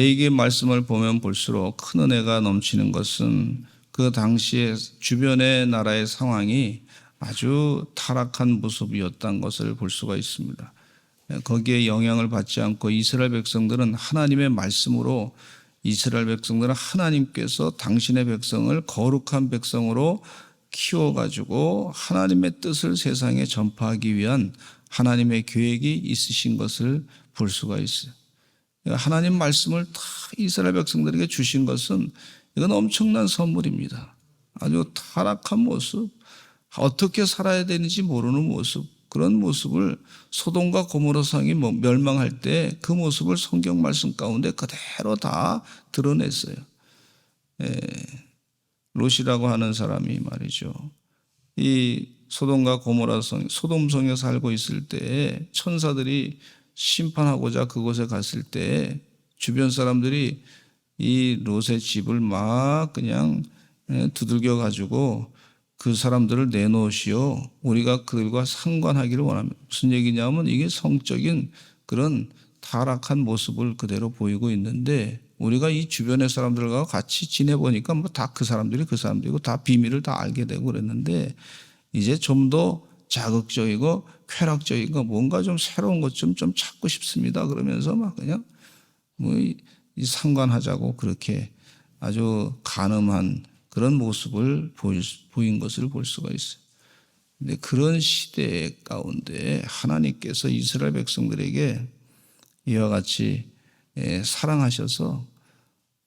레위기 말씀을 보면 볼수록 큰 은혜가 넘치는 것은 그 당시에 주변의 나라의 상황이 아주 타락한 모습이었다는 것을 볼 수가 있습니다. 거기에 영향을 받지 않고 이스라엘 백성들은 하나님의 말씀으로 이스라엘 백성들은 하나님께서 당신의 백성을 거룩한 백성으로 키워가지고 하나님의 뜻을 세상에 전파하기 위한 하나님의 계획이 있으신 것을 볼 수가 있어요. 하나님 말씀을 다 이스라엘 백성들에게 주신 것은 이건 엄청난 선물입니다. 아주 타락한 모습, 어떻게 살아야 되는지 모르는 모습, 그런 모습을 소돔과 고모라 성이 멸망할 때 그 모습을 성경 말씀 가운데 그대로 다 드러냈어요. 롯이라고 하는 사람이 말이죠. 이 소돔과 고모라 성, 소돔 성에 살고 있을 때 천사들이 심판하고자 그곳에 갔을 때 주변 사람들이 이 롯의 집을 막 그냥 두들겨 가지고 그 사람들을 내놓으시오. 우리가 그들과 상관하기를 원합니다. 무슨 얘기냐면 이게 성적인 그런 타락한 모습을 그대로 보이고 있는데 우리가 이 주변의 사람들과 같이 지내보니까 뭐 다 그 사람들이고 다 비밀을 다 알게 되고 그랬는데 이제 좀 더 자극적이고 쾌락적이고 뭔가 좀 새로운 것 좀 찾고 싶습니다. 그러면서 막 그냥 뭐 이 상관하자고 그렇게 아주 간음한 그런 모습을 보인 것을 볼 수가 있어요. 근데 그런 시대 가운데 하나님께서 이스라엘 백성들에게 이와 같이 사랑하셔서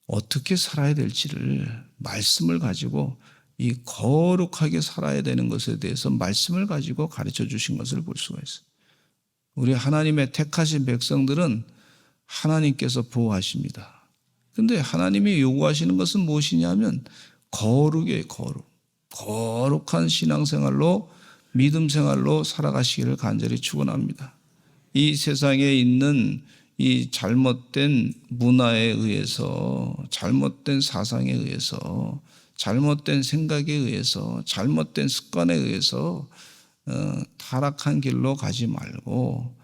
어떻게 살아야 될지를 말씀을 가지고 이 거룩하게 살아야 되는 것에 대해서 말씀을 가지고 가르쳐 주신 것을 볼 수가 있어요. 우리 하나님의 택하신 백성들은 하나님께서 보호하십니다. 그런데 하나님이 요구하시는 것은 무엇이냐면 거룩이에요. 거룩한 신앙생활로 믿음 생활로 살아가시기를 간절히 축원합니다. 이 세상에 있는 이 잘못된 문화에 의해서, 잘못된 사상에 의해서, 잘못된 생각에 의해서, 잘못된 습관에 의해서 타락한 길로 가지 말고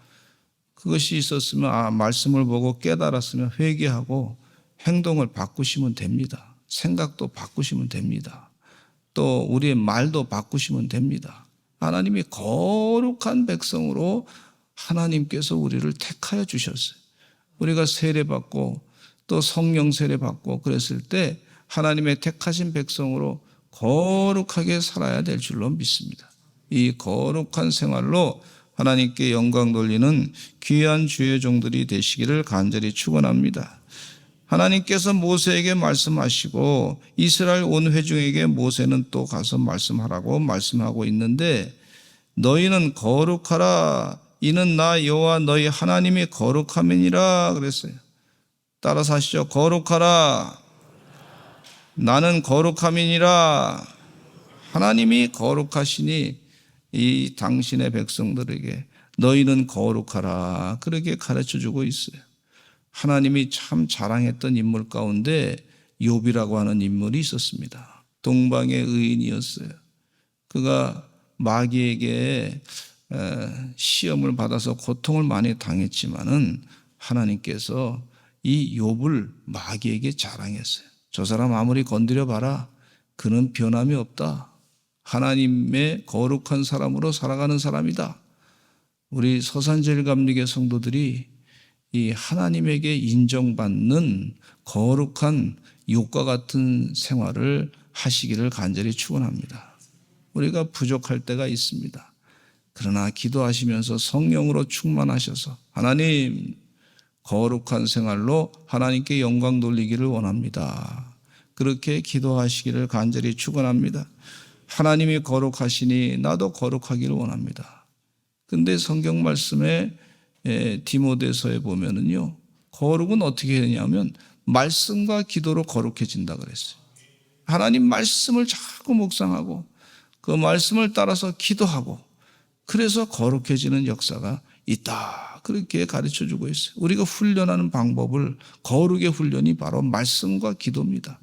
그것이 있었으면 말씀을 보고 깨달았으면 회개하고 행동을 바꾸시면 됩니다. 생각도 바꾸시면 됩니다. 또 우리의 말도 바꾸시면 됩니다. 하나님이 거룩한 백성으로 하나님께서 우리를 택하여 주셨어요. 우리가 세례받고 또 성령 세례받고 그랬을 때 하나님의 택하신 백성으로 거룩하게 살아야 될 줄로 믿습니다. 이 거룩한 생활로 하나님께 영광 돌리는 귀한 주의 종들이 되시기를 간절히 축원합니다. 하나님께서 모세에게 말씀하시고 이스라엘 온 회중에게 모세는 또 가서 말씀하라고 말씀하고 있는데 너희는 거룩하라 이는 나 여호와 너희 하나님이 거룩함이니라 그랬어요. 따라서 하시죠. 거룩하라 나는 거룩함이니라. 하나님이 거룩하시니 이 당신의 백성들에게 너희는 거룩하라 그렇게 가르쳐주고 있어요. 하나님이 참 자랑했던 인물 가운데 욥이라고 하는 인물이 있었습니다. 동방의 의인이었어요. 그가 마귀에게 시험을 받아서 고통을 많이 당했지만은 하나님께서 이 욥을 마귀에게 자랑했어요. 저 사람 아무리 건드려 봐라 그는 변함이 없다. 하나님의 거룩한 사람으로 살아가는 사람이다. 우리 서산제일감리교 성도들이 이 하나님에게 인정받는 거룩한 욥과 같은 생활을 하시기를 간절히 축원합니다. 우리가 부족할 때가 있습니다. 그러나 기도하시면서 성령으로 충만하셔서 하나님 거룩한 생활로 하나님께 영광 돌리기를 원합니다. 그렇게 기도하시기를 간절히 축원합니다. 하나님이 거룩하시니 나도 거룩하기를 원합니다. 근데 성경 말씀에 디모데서에 보면은요, 거룩은 어떻게 되냐면 말씀과 기도로 거룩해진다 그랬어요. 하나님 말씀을 자꾸 묵상하고 그 말씀을 따라서 기도하고 그래서 거룩해지는 역사가 있다. 그렇게 가르쳐 주고 있어요. 우리가 훈련하는 방법을 거룩의 훈련이 바로 말씀과 기도입니다.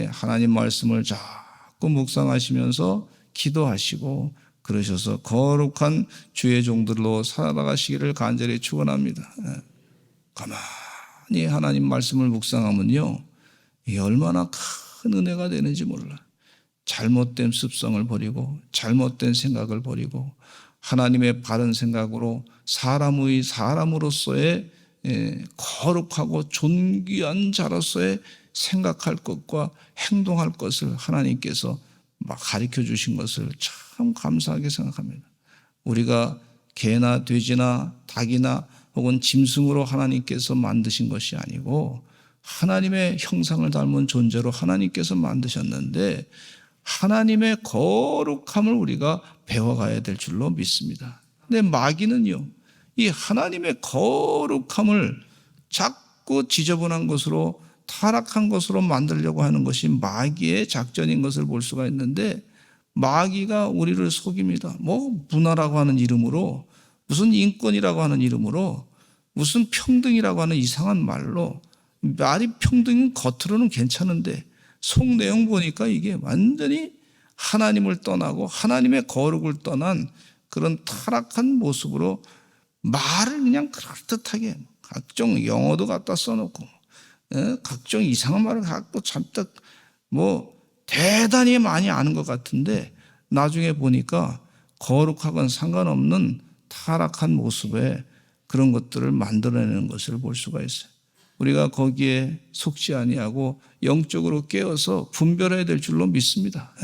하나님 말씀을 자꾸 묵상하시면서 기도하시고 그러셔서 거룩한 주의 종들로 살아가시기를 간절히 축원합니다. 가만히 많이 하나님 말씀을 묵상하면요, 이게 얼마나 큰 은혜가 되는지 몰라. 잘못된 습성을 버리고 잘못된 생각을 버리고 하나님의 바른 생각으로 사람으로서의 거룩하고 존귀한 자로서의 생각할 것과 행동할 것을 하나님께서 막 가르쳐 주신 것을 참 감사하게 생각합니다. 우리가 개나 돼지나 닭이나 혹은 짐승으로 하나님께서 만드신 것이 아니고 하나님의 형상을 닮은 존재로 하나님께서 만드셨는데 하나님의 거룩함을 우리가 배워가야 될 줄로 믿습니다. 근데 마귀는요, 이 하나님의 거룩함을 자꾸 지저분한 것으로 타락한 것으로 만들려고 하는 것이 마귀의 작전인 것을 볼 수가 있는데 마귀가 우리를 속입니다. 뭐 문화라고 하는 이름으로, 무슨 인권이라고 하는 이름으로, 무슨 평등이라고 하는 이상한 말로, 말이 평등은 겉으로는 괜찮은데 속 내용 보니까 이게 완전히 하나님을 떠나고 하나님의 거룩을 떠난 그런 타락한 모습으로 말을 그냥 그럴듯하게 각종 영어도 갖다 써놓고 각종 이상한 말을 갖고 잔뜩 뭐 대단히 많이 아는 것 같은데 나중에 보니까 거룩하건 상관없는 타락한 모습에 그런 것들을 만들어내는 것을 볼 수가 있어요. 우리가 거기에 속지 아니하고 영적으로 깨어서 분별해야 될 줄로 믿습니다.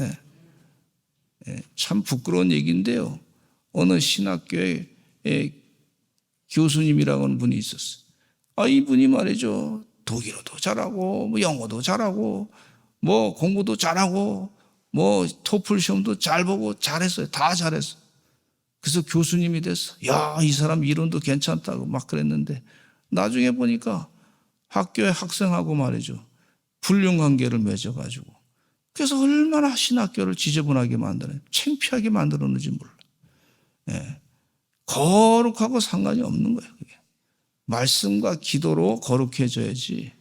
참 부끄러운 얘기인데요. 어느 신학교에 교수님이라고 하는 분이 있었어요. 이분이 말이죠. 독일어도 잘하고, 뭐 영어도 잘하고, 뭐 공부도 잘하고, 뭐 토플 시험도 잘 보고 잘했어요. 다 잘했어요. 그래서 교수님이 됐어. 야, 이 사람 이론도 괜찮다고 막 그랬는데 나중에 보니까 학교의 학생하고 말이죠. 불륜 관계를 맺어가지고 그래서 얼마나 신학교를 지저분하게 만드는, 창피하게 만들었는지 몰라. 거룩하고 상관이 없는 거예요. 그게. 말씀과 기도로 거룩해져야지.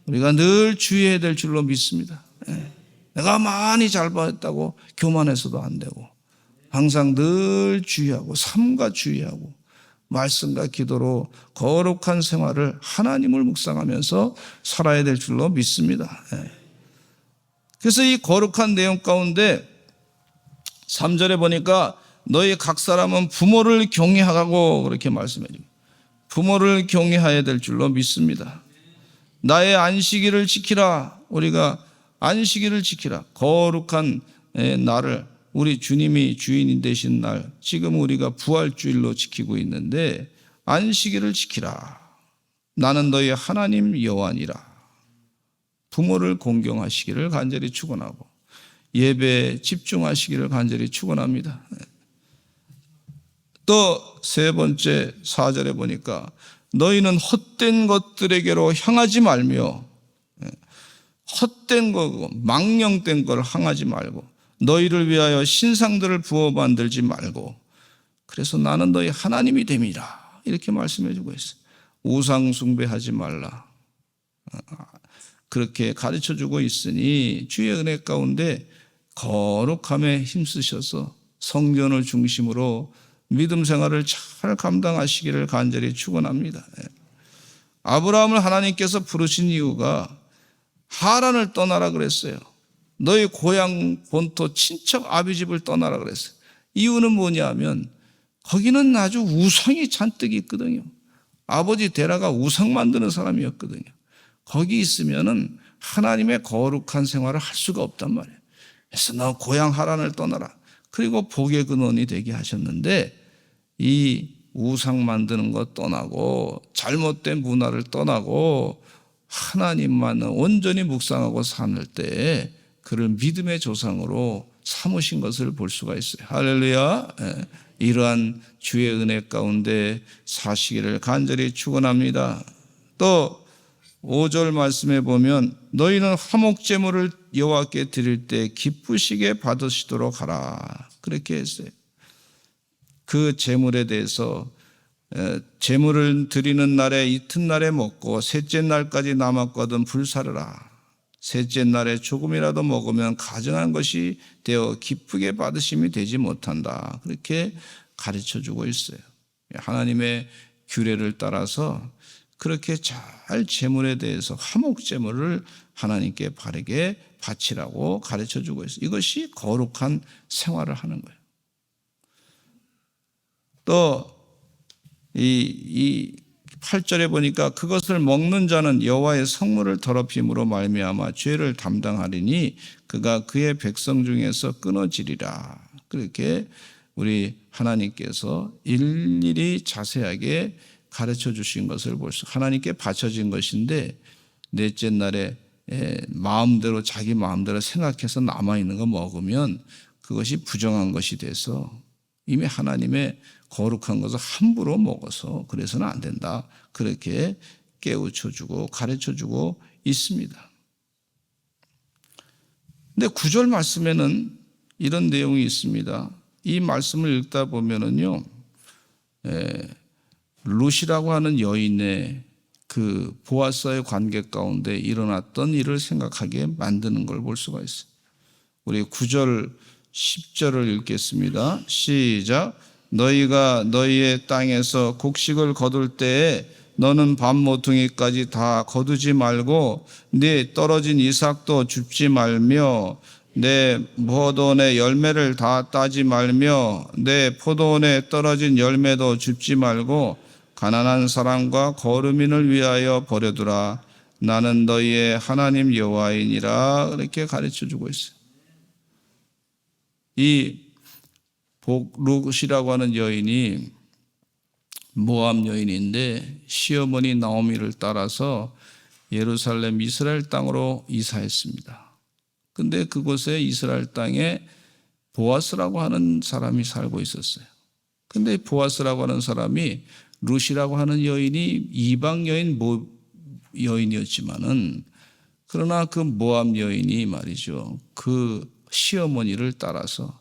우리가 늘 주의해야 될 줄로 믿습니다. 내가 많이 잘 받았다고 교만해서도 안 되고 항상 늘 주의하고 삶과 주의하고 말씀과 기도로 거룩한 생활을 하나님을 묵상하면서 살아야 될 줄로 믿습니다. 그래서 이 거룩한 내용 가운데 3절에 보니까 너희 각 사람은 부모를 경외하고 그렇게 말씀해 줍니다. 부모를 경외해야 될 줄로 믿습니다. 나의 안식일을 지키라. 우리가 안식일을 지키라. 거룩한 날을 우리 주님이 주인이 되신 날 지금 우리가 부활주일로 지키고 있는데 안식일을 지키라. 나는 너희 하나님 여호와니라. 부모를 공경하시기를 간절히 축원하고 예배에 집중하시기를 간절히 축원합니다. 또 세 번째 4절에 보니까 너희는 헛된 것들에게로 향하지 말며 헛된 거고 망령된 걸 향하지 말고 너희를 위하여 신상들을 부어 만들지 말고 그래서 나는 너희 하나님이 됨이라 이렇게 말씀해 주고 있어요. 우상 숭배하지 말라 그렇게 가르쳐 주고 있으니 주의 은혜 가운데 거룩함에 힘쓰셔서 성전을 중심으로 믿음 생활을 잘 감당하시기를 간절히 축원합니다. 아브라함을 하나님께서 부르신 이유가 하란을 떠나라 그랬어요. 너희 고향 본토 친척 아비집을 떠나라 그랬어요. 이유는 뭐냐면 거기는 아주 우상이 잔뜩 있거든요. 아버지 데라가 우상 만드는 사람이었거든요. 거기 있으면은 하나님의 거룩한 생활을 할 수가 없단 말이에요. 그래서 너 고향 하란을 떠나라. 그리고 복의 근원이 되게 하셨는데 이 우상 만드는 것 떠나고 잘못된 문화를 떠나고 하나님만 온전히 묵상하고 사는 때에 그를 믿음의 조상으로 삼으신 것을 볼 수가 있어요. 할렐루야. 이러한 주의 은혜 가운데 사시기를 간절히 축원합니다. 또 5절 말씀에 보면 너희는 화목제물을 여호와께 드릴 때 기쁘시게 받으시도록 하라. 그렇게 했어요. 그 제물에 대해서 제물을 드리는 날에 이튿날에 먹고 셋째 날까지 남았거든 불사르라. 셋째 날에 조금이라도 먹으면 가증한 것이 되어 기쁘게 받으심이 되지 못한다. 그렇게 가르쳐 주고 있어요. 하나님의 규례를 따라서 그렇게 잘 제물에 대해서 화목 제물을 하나님께 바르게 바치라고 가르쳐 주고 있어요. 이것이 거룩한 생활을 하는 거예요. 또 이 8절에 보니까 그것을 먹는 자는 여호와의 성물을 더럽힘으로 말미암아 죄를 담당하리니 그가 그의 백성 중에서 끊어지리라. 그렇게 우리 하나님께서 일일이 자세하게 가르쳐 주신 것을 볼 수, 하나님께 바쳐진 것인데 넷째 날에 마음대로 자기 마음대로 생각해서 남아있는 거 먹으면 그것이 부정한 것이 돼서 이미 하나님의 거룩한 것을 함부로 먹어서 그래서는 안 된다. 그렇게 깨우쳐주고 가르쳐주고 있습니다. 근데 9절 말씀에는 이런 내용이 있습니다. 이 말씀을 읽다 보면은요, 룻이라고 하는 여인의 그 보아스와의 관계 가운데 일어났던 일을 생각하게 만드는 걸 볼 수가 있어요. 우리 9절, 10절을 읽겠습니다. 시작. 너희가 너희의 땅에서 곡식을 거둘 때에 너는 밤 모퉁이까지 다 거두지 말고 네 떨어진 이삭도 줍지 말며 내 포도원의 열매를 다 따지 말며 내 포도원에 떨어진 열매도 줍지 말고 가난한 사람과 거류민을 위하여 버려두라. 나는 너희의 하나님 여호와이니라. 이렇게 가르쳐주고 있어요. 이 룻이라고 하는 여인이 모압 여인인데 시어머니 나오미를 따라서 예루살렘 이스라엘 땅으로 이사했습니다. 근데 그곳에 이스라엘 땅에 보아스라고 하는 사람이 살고 있었어요. 근데 보아스라고 하는 사람이 룻이라고 하는 여인이 이방 여인이었지만은 그러나 그 모압 여인이 말이죠. 그 시어머니를 따라서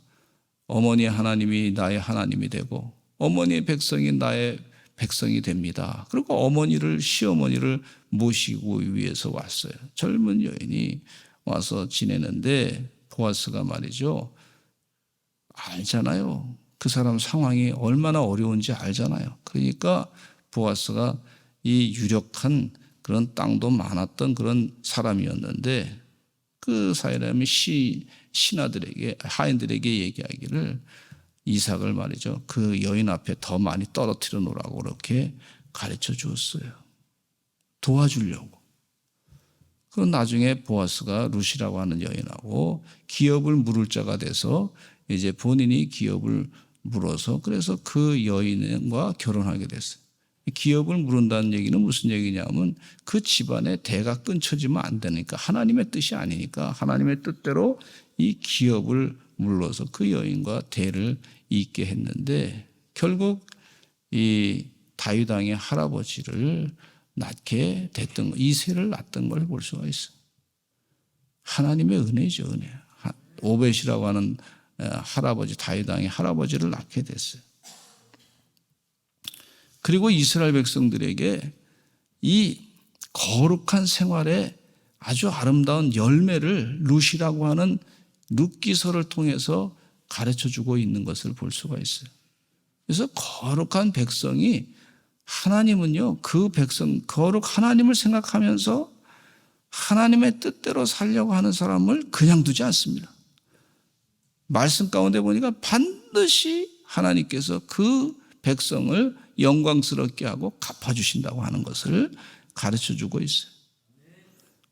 어머니 하나님이 나의 하나님이 되고 어머니의 백성이 나의 백성이 됩니다. 그리고 어머니를 시어머니를 모시고 위해서 왔어요. 젊은 여인이 와서 지내는데 보아스가 말이죠. 알잖아요. 그 사람 상황이 얼마나 어려운지 알잖아요. 그러니까 보아스가 이 유력한 그런 땅도 많았던 그런 사람이었는데 그 사람이 신하들에게 하인들에게 얘기하기를 이삭을 말이죠. 그 여인 앞에 더 많이 떨어뜨려 놓으라고 그렇게 가르쳐 주었어요. 도와주려고. 그럼 나중에 보아스가 룻이라고 하는 여인하고 기업을 물을 자가 돼서 이제 본인이 기업을 물어서 그래서 그 여인과 결혼하게 됐어요. 기업을 물은다는 얘기는 무슨 얘기냐면 그 집안의 대가 끊쳐지면 안 되니까 하나님의 뜻이 아니니까 하나님의 뜻대로 이 기업을 물러서 그 여인과 대를 잇게 했는데 결국 이 다윗 왕의 할아버지를 낳게 됐던 이세를 낳았던 걸 볼 수가 있어요. 하나님의 은혜죠, 은혜. 오벳이라고 하는 할아버지 다윗 왕의 할아버지를 낳게 됐어요. 그리고 이스라엘 백성들에게 이 거룩한 생활에 아주 아름다운 열매를 룻이라고 하는 룻기서를 통해서 가르쳐주고 있는 것을 볼 수가 있어요. 그래서 거룩한 백성이 하나님은요, 그 백성, 거룩 하나님을 생각하면서 하나님의 뜻대로 살려고 하는 사람을 그냥 두지 않습니다. 말씀 가운데 보니까 반드시 하나님께서 그 백성을 영광스럽게 하고 갚아주신다고 하는 것을 가르쳐주고 있어요.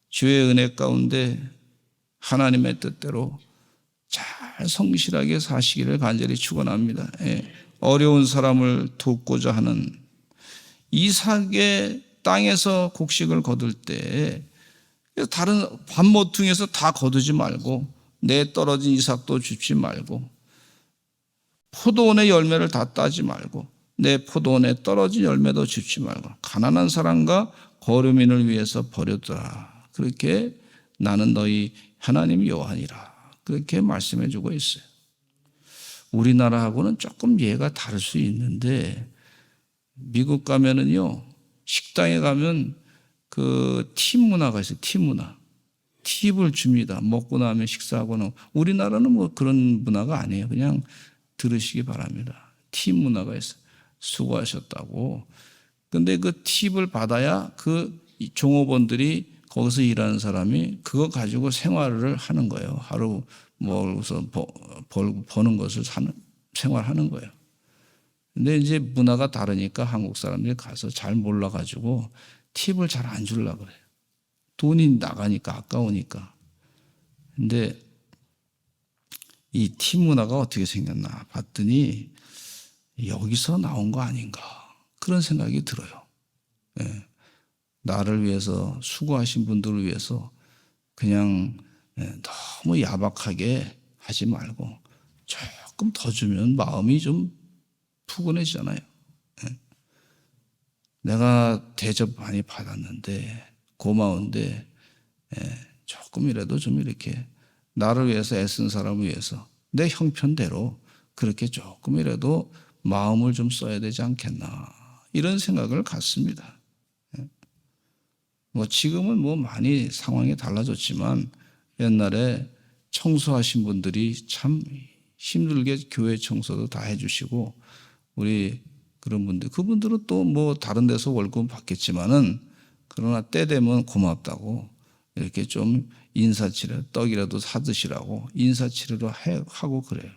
주의 은혜 가운데 하나님의 뜻대로 잘 성실하게 사시기를 간절히 축원합니다. 어려운 사람을 돕고자 하는 이삭의 땅에서 곡식을 거둘 때 다른 밤모퉁이에서 다 거두지 말고 내 떨어진 이삭도 줍지 말고 포도원의 열매를 다 따지 말고 내 포도원에 떨어진 열매도 줍지 말고 가난한 사람과 거류민을 위해서 버려두라. 그렇게 나는 너희 하나님 여호와니라. 그렇게 말씀해 주고 있어요. 우리나라하고는 조금 예가 다를 수 있는데 미국 가면은요 식당에 가면 그 팁 문화가 있어요. 팁 문화. 팁을 줍니다. 먹고 나면 식사하고는. 우리나라는 뭐 그런 문화가 아니에요. 그냥 들으시기 바랍니다. 팁 문화가 있어요. 수고하셨다고 근데 그 팁을 받아야 그 종업원들이 거기서 일하는 사람이 그거 가지고 생활을 하는 거예요. 하루 벌어서 버는 것을 생활하는 거예요. 근데 이제 문화가 다르니까 한국 사람들이 가서 잘 몰라가지고 팁을 잘 안 주려고 그래요. 돈이 나가니까 아까우니까. 근데 이 팁 문화가 어떻게 생겼나 봤더니 여기서 나온 거 아닌가 그런 생각이 들어요. 예. 나를 위해서 수고하신 분들을 위해서 그냥 너무 야박하게 하지 말고 조금 더 주면 마음이 좀 푸근해지잖아요. 내가 대접 많이 받았는데 고마운데 조금이라도 좀 이렇게 나를 위해서 애쓴 사람을 위해서 내 형편대로 그렇게 조금이라도 마음을 좀 써야 되지 않겠나 이런 생각을 갖습니다. 뭐 지금은 뭐 많이 상황이 달라졌지만 옛날에 청소하신 분들이 참 힘들게 교회 청소도 다 해주시고 우리 그런 분들 그분들은 또 뭐 다른 데서 월급 받겠지만은 그러나 때 되면 고맙다고 이렇게 좀 인사치레 떡이라도 사드시라고 인사치레로 하고 그래요.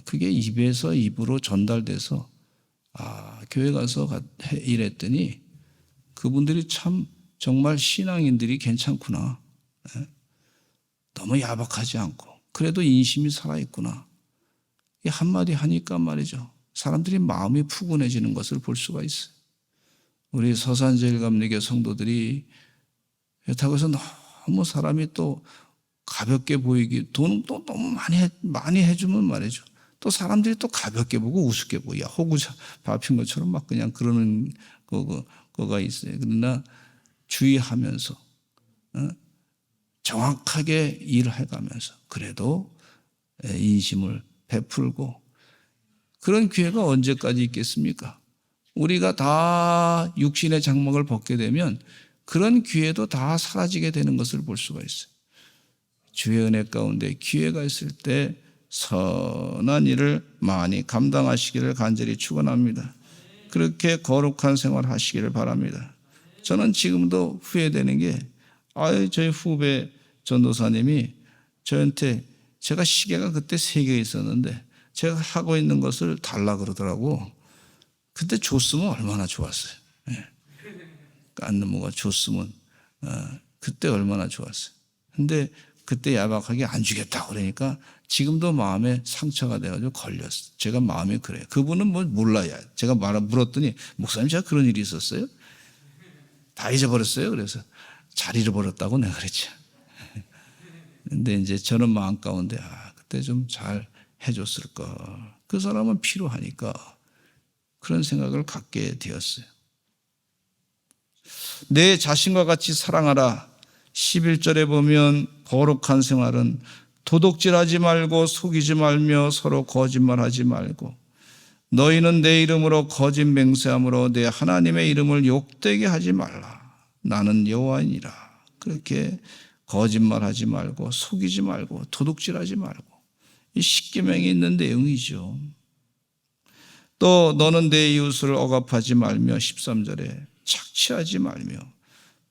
그게 입에서 입으로 전달돼서 교회 가서 일했더니 그분들이 참 정말 신앙인들이 괜찮구나. 너무 야박하지 않고 그래도 인심이 살아있구나. 이 한마디 하니까 말이죠. 사람들이 마음이 푸근해지는 것을 볼 수가 있어요. 우리 서산제일감리교 성도들이 그렇다고 해서 너무 사람이 또 가볍게 보이기 돈은 또 너무 많이 해주면 말이죠. 또 사람들이 또 가볍게 보고 우습게 보고 야 호구자 밟힌 것처럼 막 그냥 그러는 거가 있어요. 그러나 주의하면서 정확하게 일해가면서 그래도 인심을 베풀고 그런 기회가 언제까지 있겠습니까? 우리가 다 육신의 장막을 벗게 되면 그런 기회도 다 사라지게 되는 것을 볼 수가 있어요. 주의 은혜 가운데 기회가 있을 때 선한 일을 많이 감당하시기를 간절히 축원합니다. 그렇게 거룩한 생활 하시기를 바랍니다. 저는 지금도 후회되는 게 저희 후배 전도사님이 저한테 제가 시계가 그때 3개 있었는데 제가 하고 있는 것을 달라 그러더라고. 그때 줬으면 얼마나 좋았어요. 깐느무가 줬으면 그때 얼마나 좋았어요. 근데 그때 야박하게 안 주겠다고 그러니까 지금도 마음에 상처가 돼가지고 걸렸어요. 제가 마음이 그래요. 그분은 뭐 몰라요. 제가 물었더니 목사님 제가 그런 일이 있었어요? 다 잊어버렸어요. 그래서 잘 잃어버렸다고 내가 그랬죠. 근데 이제 저는 마음 가운데 그때 좀 잘 해줬을 걸. 그 사람은 필요하니까 그런 생각을 갖게 되었어요. 내 자신과 같이 사랑하라. 11절에 보면 거룩한 생활은 도둑질하지 말고 속이지 말며 서로 거짓말하지 말고 너희는 내 이름으로 거짓 맹세함으로 내 하나님의 이름을 욕되게 하지 말라. 나는 여호와이니라. 그렇게 거짓말하지 말고 속이지 말고 도둑질하지 말고 이 십계명이 있는 내용이죠. 또 너는 내 이웃을 억압하지 말며 13절에 착취하지 말며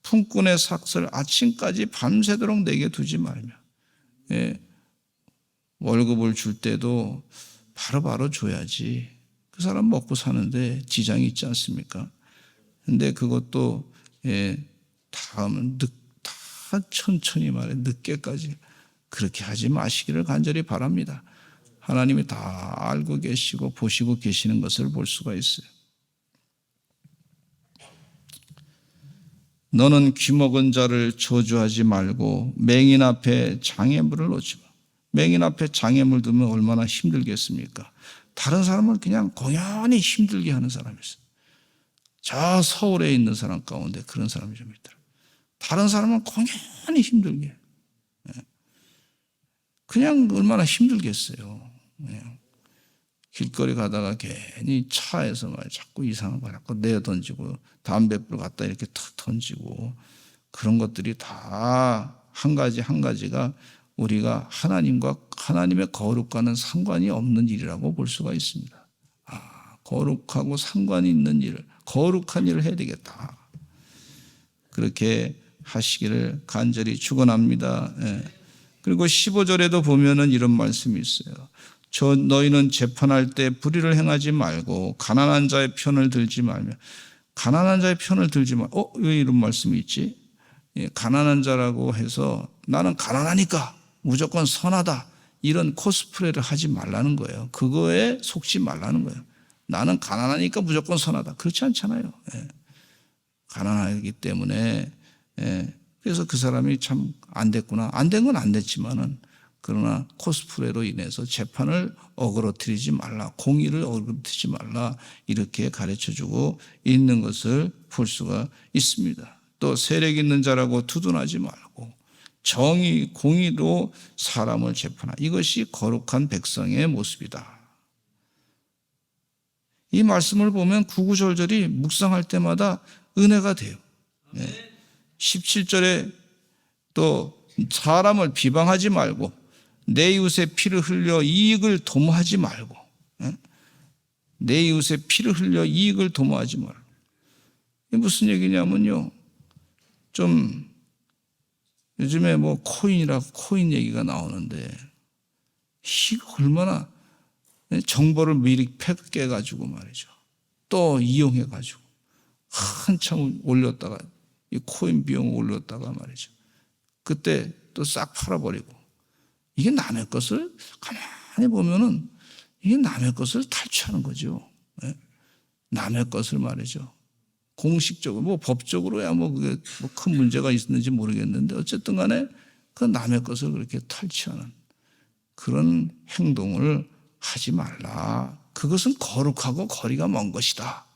품꾼의 삭슬 아침까지 밤새도록 내게 두지 말며 월급을 줄 때도 바로바로 줘야지. 그 사람 먹고 사는데 지장이 있지 않습니까? 근데 그것도 다 천천히 늦게까지 그렇게 하지 마시기를 간절히 바랍니다. 하나님이 다 알고 계시고 보시고 계시는 것을 볼 수가 있어요. 너는 귀먹은 자를 저주하지 말고 맹인 앞에 장애물을 놓지 마. 맹인 앞에 장애물 두면 얼마나 힘들겠습니까? 다른 사람은 그냥 공연히 힘들게 하는 사람이 있어요. 저 서울에 있는 사람 가운데 그런 사람이 좀 있더라고요. 다른 사람은 공연히 힘들게 해요. 그냥 얼마나 힘들겠어요. 길거리 가다가 괜히 차에서 막 자꾸 이상한 거 자꾸 내어 던지고 담뱃불 갖다 이렇게 탁 던지고 그런 것들이 다 한 가지 한 가지가 우리가 하나님과 하나님의 거룩과는 상관이 없는 일이라고 볼 수가 있습니다. 거룩하고 상관이 있는 일을 거룩한 일을 해야 되겠다. 그렇게 하시기를 간절히 축원합니다. 예. 그리고 15절에도 보면은 이런 말씀이 있어요. 너희는 재판할 때 불의를 행하지 말고 가난한 자의 편을 들지 말며. 가난한 자의 편을 들지 말고 왜 이런 말씀이 있지? 예, 가난한 자라고 해서 나는 가난하니까 무조건 선하다 이런 코스프레를 하지 말라는 거예요. 그거에 속지 말라는 거예요. 나는 가난하니까 무조건 선하다. 그렇지 않잖아요. 예. 가난하기 때문에 예. 그래서 그 사람이 참 안 됐구나. 안 된 건 안 됐지만은 그러나 코스프레로 인해서 재판을 어그러뜨리지 말라. 공의를 어그러뜨리지 말라. 이렇게 가르쳐주고 있는 것을 볼 수가 있습니다. 또 세력 있는 자라고 두둔하지 말고 정의, 공의로 사람을 재판하라. 이것이 거룩한 백성의 모습이다. 이 말씀을 보면 구구절절이 묵상할 때마다 은혜가 돼요. 17절에 또 사람을 비방하지 말고 내 이웃의 피를 흘려 이익을 도모하지 말고 내 이웃의 피를 흘려 이익을 도모하지 말고 이게 무슨 얘기냐면요. 좀 요즘에 뭐 코인 얘기가 나오는데 이거 얼마나 정보를 미리 팩깨가지고 말이죠. 또 이용해가지고 한참 올렸다가 이 코인 비용을 올렸다가 말이죠. 그때 또 싹 팔아버리고 이게 남의 것을 가만히 보면은 이게 남의 것을 탈취하는 거죠. 남의 것을 말이죠. 공식적으로 뭐 법적으로야 뭐 그게 뭐 큰 문제가 있는지 모르겠는데 어쨌든 간에 그 남의 것을 그렇게 탈취하는 그런 행동을 하지 말라. 그것은 거룩하고 거리가 먼 것이다.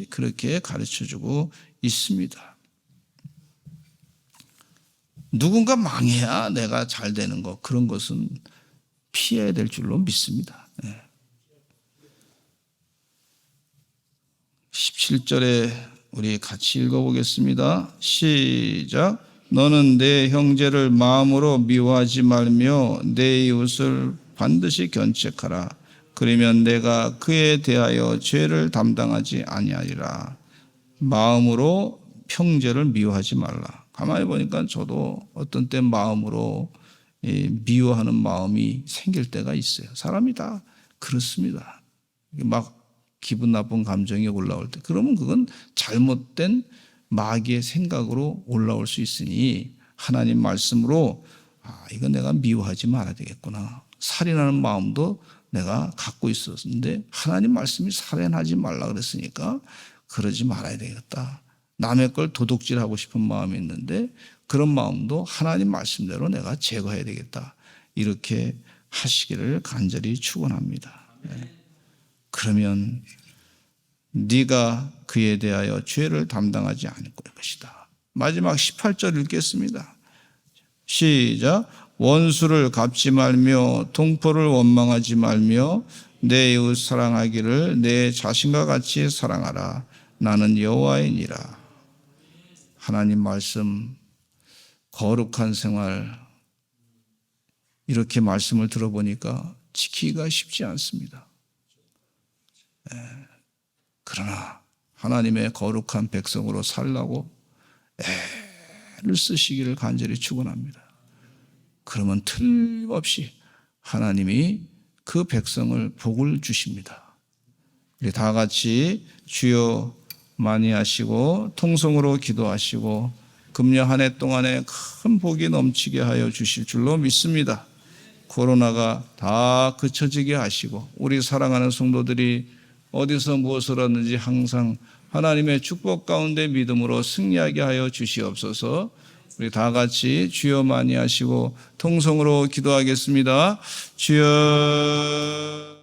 그렇게 가르쳐주고 있습니다. 누군가 망해야 내가 잘 되는 것, 그런 것은 피해야 될 줄로 믿습니다. 17절에 우리 같이 읽어보겠습니다. 시작. 너는 내 형제를 마음으로 미워하지 말며 내 이웃을 반드시 견책하라. 그러면 내가 그에 대하여 죄를 담당하지 아니하리라. 마음으로 형제를 미워하지 말라. 가만히 보니까 저도 어떤 때 마음으로 미워하는 마음이 생길 때가 있어요. 사람이 다 그렇습니다. 막 기분 나쁜 감정이 올라올 때 그러면 그건 잘못된 마귀의 생각으로 올라올 수 있으니 하나님 말씀으로 이건 내가 미워하지 말아야 되겠구나. 살인하는 마음도 내가 갖고 있었는데 하나님 말씀이 살인하지 말라 그랬으니까 그러지 말아야 되겠다. 남의 걸 도둑질하고 싶은 마음이 있는데 그런 마음도 하나님 말씀대로 내가 제거해야 되겠다. 이렇게 하시기를 간절히 축원합니다. 그러면 네가 그에 대하여 죄를 담당하지 않을 것이다. 마지막 18절 읽겠습니다. 시작. 원수를 갚지 말며 동포를 원망하지 말며 내 이웃 사랑하기를 내 자신과 같이 사랑하라. 나는 여호와이니라. 하나님 말씀, 거룩한 생활, 이렇게 말씀을 들어보니까 지키기가 쉽지 않습니다. 그러나 하나님의 거룩한 백성으로 살라고 애를 쓰시기를 간절히 축원합니다. 그러면 틀림없이 하나님이 그 백성을 복을 주십니다. 우리 다 같이 주여 많이 하시고 통성으로 기도하시고 금년 한 해 동안에 큰 복이 넘치게 하여 주실 줄로 믿습니다. 코로나가 다 그쳐지게 하시고 우리 사랑하는 성도들이 어디서 무엇을 하든지 항상 하나님의 축복 가운데 믿음으로 승리하게 하여 주시옵소서. 우리 다 같이 주여 많이 하시고 통성으로 기도하겠습니다. 주여